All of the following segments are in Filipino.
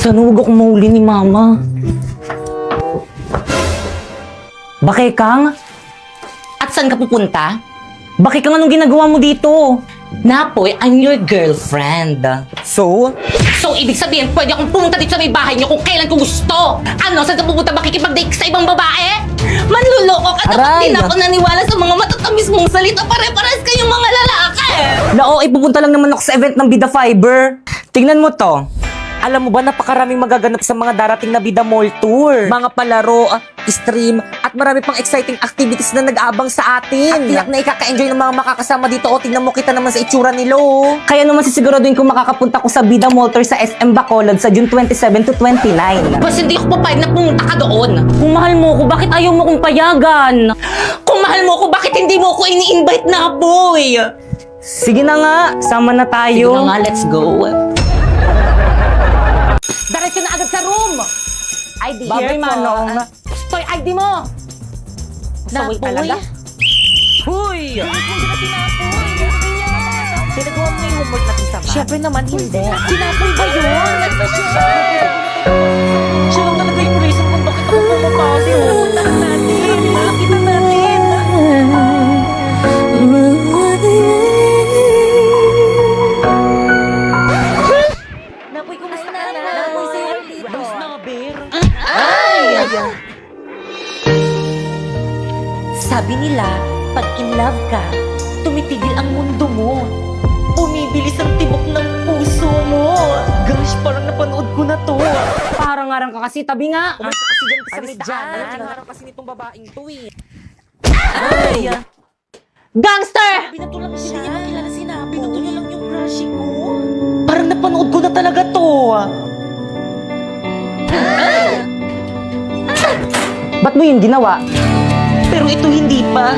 Sana huwag akong mahuli ni Mama. Bakekang? At saan ka pupunta? Bakekang, anong ginagawa mo dito? Napoy, I'm your girlfriend. So? So, ibig sabihin, pwede akong pumunta dito sa may bahay niyo kung kailan ko gusto. Ano, saan ka pupunta? Makikipag-date ka sa ibang babae? Manluloko ka, dapat din ako naniwala sa mga matatamis mong salita. Pare-pares kayong mga lalaki. Nao, ipupunta lang naman ako sa event ng Bida Fiber. Tingnan mo to. Alam mo ba, napakaraming magaganap sa mga darating na Bida Mall Tour. Mga palaro, stream, at marami pang exciting activities na nag-aabang sa atin. At tiyak na ikaka-enjoy ng mga makakasama dito. O, tingnan mo, kita naman sa itsura nila, oh. Kaya naman sisiguraduhin kung makakapunta ko sa Bida Mall Tour sa SM Bacolod sa June 27 to 29. Bas, hindi ako papayag na pumunta ka doon. Kung mahal mo ko, bakit ayaw mo kong payagan? Kung mahal mo ko, bakit hindi mo ko ini-invite na, boy? Sige na nga, sama na tayo. Sige na nga, let's go. Diretso na agad sa room! ID Babay, here po. Manong. Toy, ID mo! Saway talaga. Huy! Pinagawa mo yung homework natin sa math? Siyempre naman, hindi. Sinapoy ba yun? Siya lang talaga yung reason kung bakit ako pumapasok. Puntahan natin. Makakita natin. Napoy, kumusta ka na? Napoy, sa'yo dito. Boys na, bear. Ay! Sabi nila, pag in love ka, tumitigil ang mundo mo. Bumibilis ang tibok ng puso mo. Gosh, parang napanood ko na to. Parang-arang ka kasi, tabi nga. Umalis ka kasi dyan sa Alis may dyan. daanan. Kinarap kasi nitong babaeng to eh. Ay! Gangster! Pinatulang siya. Hindi niya makilala si Napo. Pinuto niya lang yung crush ko. Parang napanood ko na talaga to. Ba't mo yun ginawa? Pero ito hindi pa.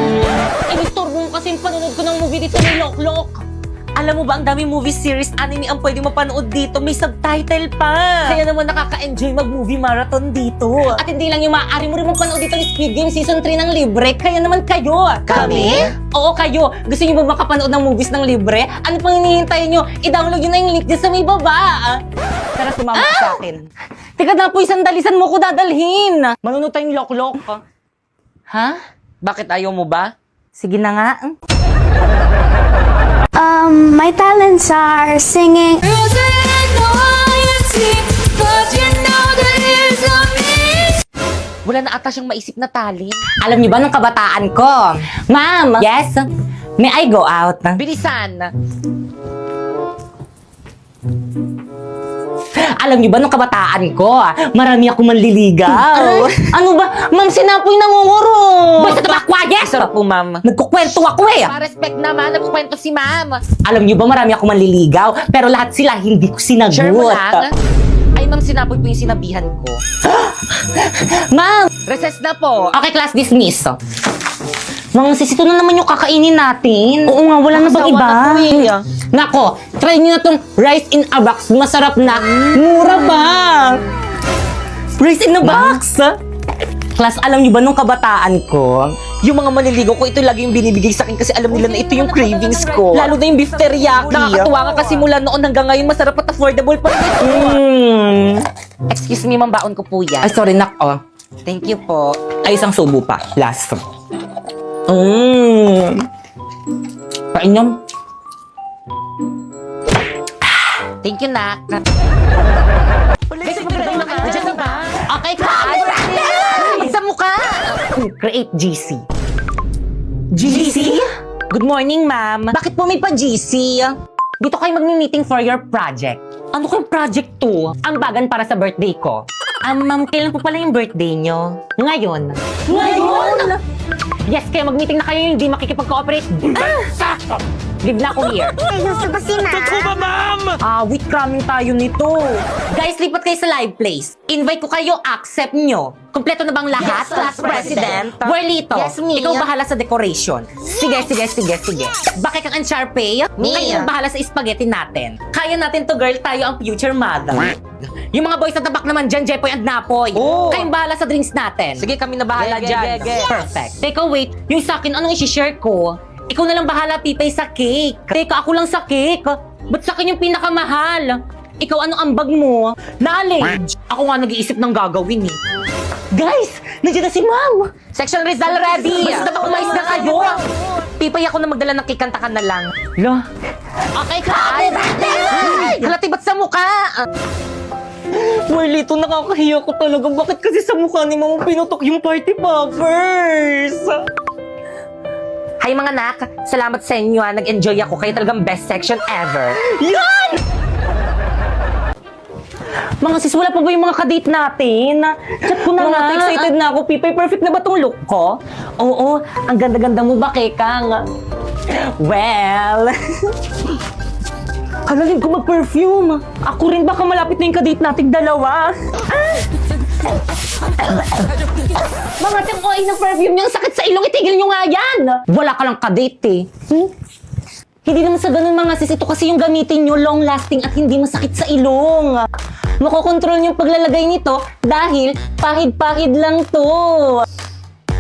Inistorbo mo kasi yung panonood ko ng movie dito ni Loklok. Alam mo ba, ang daming movie series, anime ang pwede mapanood dito. May subtitle pa. Kaya naman nakaka-enjoy mag-movie marathon dito. At hindi lang yung maaari mo rin mapanood dito ni Squid Game Season 3 ng libre. Kaya naman kayo. Kami? Oo, kayo. Gusto niyo ba makapanood ng movies ng libre? Ano pang hinihintay niyo? I-download nyo na yung link dyan sa may baba. Tara, sumama ka sa akin. Teka na po, sandalisan mo ko dadalhin. Manunod tayong Loklok. Ha? Bakit ayaw mo ba? Sige na nga. My talents are singing. Wala na ata siyang maisip na talent. Alam niyo ba nung kabataan ko? Ma'am! Yes? May I go out? Bilisan! Alam niyo ba nung kabataan ko, marami ako manliligaw. Ano ba? Ma'am, sinapoy nangunguro. Basta ba, quiet! Sarap po, ma'am. Nagkukwento ako eh. Pa-respect naman, nagkukwento si ma'am. Alam niyo ba marami ako manliligaw, pero lahat sila hindi ko sinagot. Sure mo lang? Ay, ma'am, sinapoy po yung sinabihan ko. Ma'am! Recess na po. Okay, class dismiss. Mga sis, ito na naman yung kakainin natin. Oo nga, wala na bang Nakasawa iba? na po eh. Nako, try niyo na tong rice in a box. Masarap na. Mura pa. Rice in a box. Class, alam niyo ba nung kabataan ko? Yung mga manliligaw ko, ito lagi yung binibigay sa akin kasi alam nila na ito yung cravings ko. Lalo na yung beef teriyaki. Nakakatuwa nga kasi mula noon hanggang ngayon, masarap at affordable pa rin ito. Excuse me, ma'am, baon ko po yan. Ay, sorry, nako. Thank you po. Ay, isang subo pa. Last. Kain niyo. Thank you, nak. Okay, class. Sa mukha! Create GC. GC? Good morning, ma'am. Bakit po may pa-GC? Dito kayo magmi-meeting for your project. Ano kayong project to? Ang bagan para sa birthday ko. Ma'am, kailan po pala yung birthday nyo? Ngayon. Ngayon? Yes, kaya mag-meeting na kayo yung hindi makikipag-cooperate. Sakto! Leave na ako here. Gusto ba si ma'am? Wait, cramming tayo nito. Guys, lipat kayo sa live place. Invite ko kayo, accept nyo. Kompleto na bang lahat? Yes, Class President. Warlito, Yes, me. ikaw bahala sa decoration. Sige. Bakit kang Uncharpay? Me. Kayo ang bahala sa spaghetti natin. Kaya natin to, girl. Tayo ang future mother. Yung mga boys na tabak naman dyan, Jepoy and Napoy. Oo. Kayong bahala sa drinks natin. Sige, kami na bahala dyan. Perfect. Teka, wait. Yung sa akin, anong isi-share ko? Ikaw na lang bahala, Pipay, sa cake. Teka, ako lang sa cake. Ba't sa akin yung pinakamahal? Ikaw, ano ambag mo? Knowledge! Ako nga nag-iisip ng gagawin eh. Guys! Nandiyan na si Ma'am! Section Rizal ready! Basta ba umayos na kayo? Pipay ako na magdala ng kikantakan na lang. Lo, Okay ka? Halati ba't sa mukha? Marlito, nakakahiya ko talaga. Bakit kasi sa mukha ni Mama pinutok yung party poppers? Hi mga anak, salamat sa inyo ha. Nag-enjoy ako. Kayo talagang best section ever. Yan! Mga sis, wala pa ba yung mga kadate natin? Chat ko na nga. Excited na ako. Pipay, perfect na ba tong look ko? Oo, ang ganda-ganda mo ba, Kekang? Well... Halalin ko mag-perfume. Ako rin, baka malapit na yung kadate nating dalawa. Mga tiyang OA ng perfume niyang sakit sa ilong, itigil niyo nga yan! Wala ka lang kadate eh. Hindi naman sa ganun mga sis, ito kasi yung gamitin niyo, long-lasting at hindi masakit sa ilong. Makokontrol niyo yung paglalagay nito dahil pahid-pahid lang to.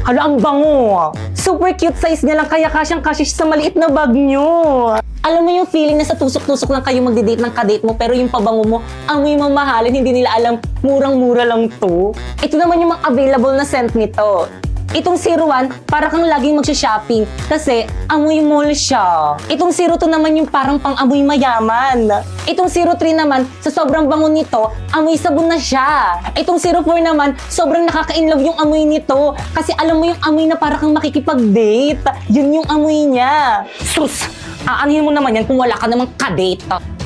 Hala, ang bango. Super cute size niya lang kaya kasyang-kasya siya sa maliit na bag niyo. Alam mo yung feeling na sa tusok-tusok lang kayo magdi-date ng kadate mo pero yung pabango mo, amoy mamahalin, hindi nila alam, murang-mura lang to. Ito naman yung mga available na scent nito. Itong 01, para kang laging magsha-shopping kasi amoy mall siya. Itong 02 naman yung parang pang-amoy mayaman. Itong 03 naman, sa sobrang bango nito, amoy sabon na siya. Itong 04 naman, sobrang nakaka-inlove yung amoy nito kasi alam mo yung amoy na para kang makikipag-date. Yun yung amoy niya. Sus! Aanhin mo naman yan kung wala ka namang kadate.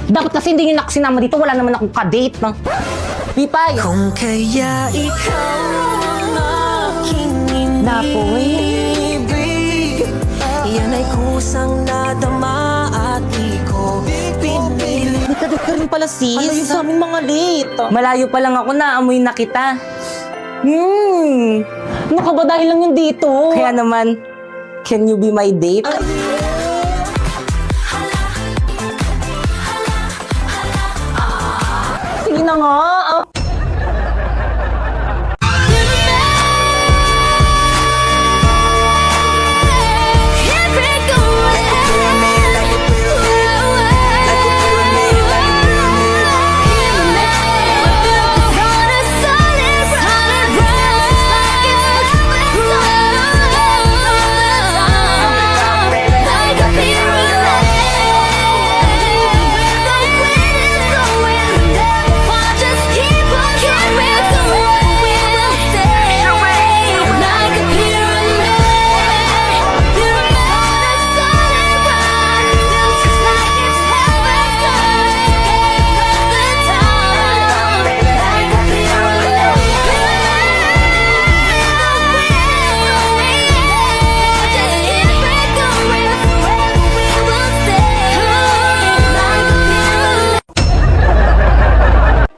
Dapat kasi hindi nyo nakasinama dito, wala naman akong kadate. Pipay! Kung kaya ikaw ang aking inibig, yan ay kusang nadama at di ko pinili. May kadate ka rin pala, sis. Ano yung sa aming mga late? Malayo pa lang ako na, amoy na kita. Ano ka ba dahil lang yun dito? Kaya naman, can you be my date? Sige na nga.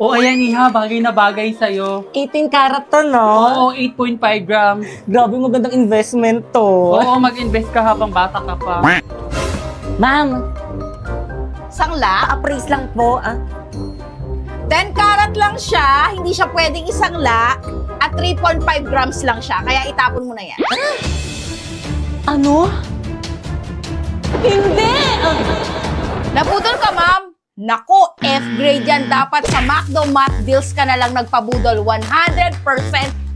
O ayan Iha, bagay na bagay sa'yo. 18 karat to, no? Oo, 8.5 grams. Grabe, magandang investment to. Oo, mag-invest ka habang bata ka pa. Ma'am, Sangla? appraise lang po. 10 karat lang siya, hindi siya pwedeng isangla, at 3.5 grams lang siya, kaya itapon mo na yan. Ano? Hindi! Naputol ka, ma'am? Naku, F-grade yan. Dapat sa McDo Math Deals ka na lang nagpabudol. 100%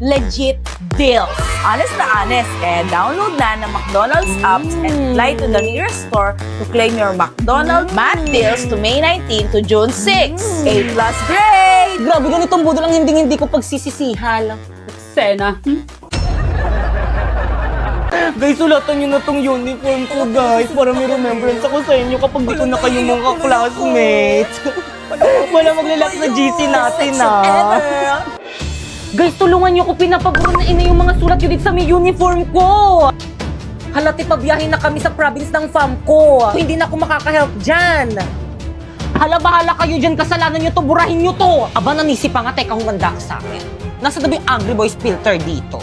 legit deals. Honest na honest. Kaya download na ng McDonald's apps and fly to the nearest store to claim your McDonald's Math Deals to May 19 to June 6. A+ grade! Grabe, ganitong budol ang hindi ko pagsisisihan. Sena. Guys, sulatan nyo na tong uniform ko, guys. Para may remembrance ako sa inyo kapag dito na kayo mga classmates. Wala maglalak sa GC natin, Guys, tulungan nyo ko. Pinapaburo na ina yung mga sulat yun dito sa may uniform ko. Halati, pabiyahin na kami sa province ng fam ko. Hindi na ako makakahelp dyan. Hala, bahala kayo dyan. Kasalanan nyo to. Burahin nyo to. Aba, nanisi pa nga. Teka, humanda ka sa akin. Nasa tabi yung Angry Boys filter dito.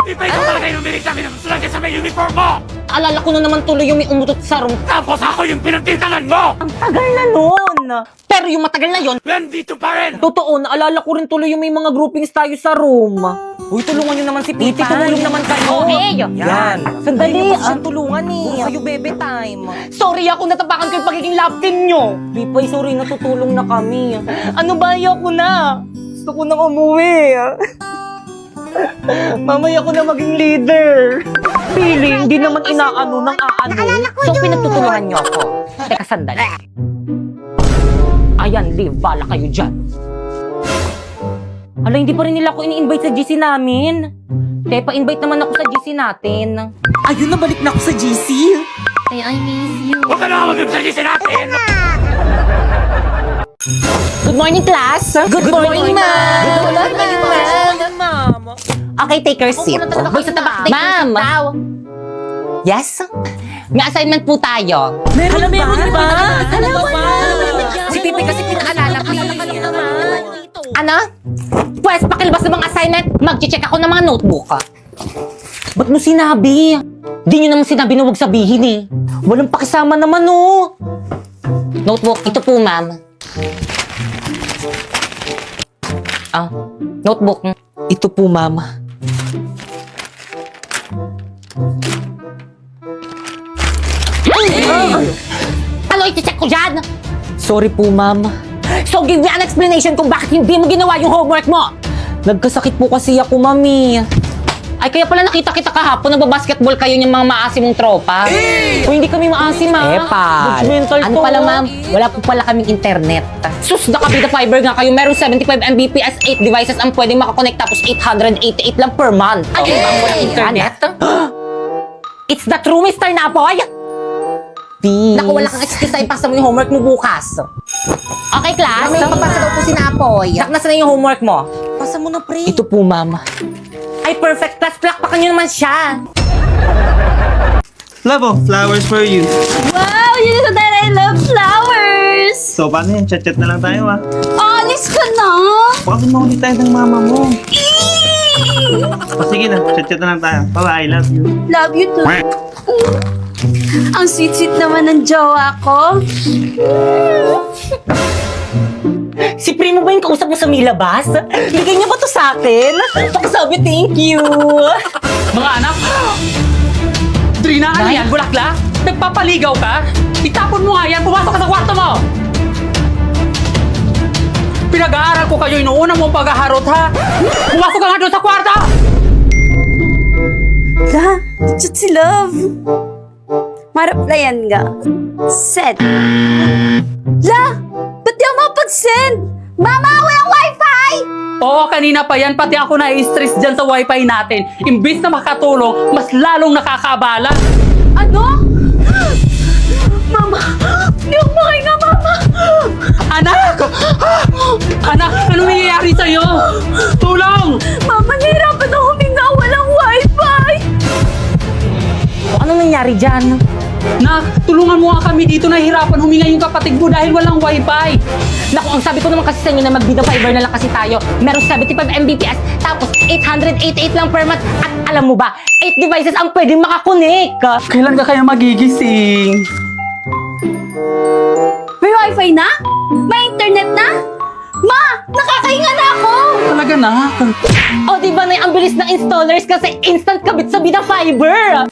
Ipay ko talaga yung bilis namin ng sulat sa may uniform mo! Alala ko na naman tuloy yung may umutot sa room. Tapos ako yung pinagtitanan mo! Ang tagal na nun! Pero yung matagal na yon, Nandito pa rin! totoo, naalala ko rin tuloy yung may mga groupings tayo sa room. Uy, tulungan nyo naman si Pipi. Tumulong naman kayo. Yan. Sandali. Hindi na po tulungan eh. Puro kayo bebe time. Sorry ako, natapakan ko yung pagiging love team nyo. Pipay, sorry, natutulong na kami. Ano ba, ayoko na. Gusto ko nang umuwi. Mamaya ko na maging leader. Pili, hindi naman inaano ng aano. So, pinagtutulungan nyo ako. Teka, sandali. Ayan, Liv, bala kayo dyan. Ala, hindi pa rin nila ako ini-invite sa GC namin. Kaya pa-invite naman ako sa GC natin. Ayun, nabalik na ako sa GC. Huwag ka na mag-ibsagisi natin! Good morning, class. Good morning, ma'am. Good morning, ma'am. Okay, take your seat. Boy, sa tabak. Ma'am. Yes? May assignment po tayo. Meron ba? Alam mo na. Si Pipi kasi pinaalala ko. Ano? Pwes, pakilabas ng mga assignment. Mag-check ako ng mga notebook. Ba't mo sinabi? Di nyo naman sinabi na huwag sabihin eh. Walang pakisama naman, oh. Notebook, ito po, ma'am. Ah, notebook. Ito po, ma'am. Ano iti-check ko dyan? Sorry po, ma'am. So give me an explanation kung bakit hindi mo ginawa yung homework mo. Nagkasakit po kasi ako, mami. Ay, kaya pala nakita kita kahapon, nagbabasketball kayo yung mga maasim mong tropa. O hindi kami maasim, ha? Epal. Judgmental Ano to. pala, ma'am? Wala po pala kaming internet. Sus, nakabida fiber nga kayo. Meron 75 Mbps, 8 devices ang pwedeng makakonect tapos 888 lang per month. Ay, bang walang internet? It's the true, Mr. Napoy! Peace. Naku, wala kang excuse na ipasa mo yung homework mo bukas. Okay, class? May papasa daw po si Napoy. Sak, nasa na yung homework mo? Pasa mo na, pre. Ito po, ma'am. Ay, perfect class. Plakpakan nyo naman siya. Love, oh, flowers for you. Wow, you know that I love flowers! So, paano yan? Chat-chat na lang tayo, ah. Honest ka na? Baka mahuli tayo ng mama mo. O, sige na. Chat-chat na lang tayo. Bye-bye. I love you. Love you too. Ang sweet-sweet naman ng jowa ko. Si Primo ba yung kausap mo sa Milabas? Bigay niya ba to sa akin? Pakisabi, thank you. Mga anak, Trina, ano yan? Bulakla? Nagpapaligaw ka? Itapon mo nga yan, pumasok ka sa kwarto mo! Pinag-aaral ko kayo, inuuna mo ang paghaharot, ha? Pumasok ka nga doon sa kwarto! La, chat si Love. Maraplayan nga. Send. La, ba't di ako mapag-send? Mama, walang wifi! Oo, kanina pa yan, pati ako na-stress dyan sa wifi natin. Imbis na makatulong, mas lalong nakakabala. Ano? Mama, di ako makahinga, Mama. Anak! Anak, anong nangyayari sa'yo? Tulong! Mama, nahirapan ako huminga. Walang wifi. Anong nangyari dyan? Nak, tulungan mo nga kami dito, nahihirapan huminga yung kapatid mo dahil walang wifi. Naku, ang sabi ko naman kasi sa inyo na magbida fiber na lang kasi tayo. Meron 75 Mbps, tapos 888 lang per month. At alam mo ba, 8 devices ang pwedeng makakonek. Kailan ka kaya magigising? May wifi na? May internet na? Ma, nakakahinga na ako. Talaga na. O diba na ang bilis ng installers kasi instant kabit sa Bida Fiber.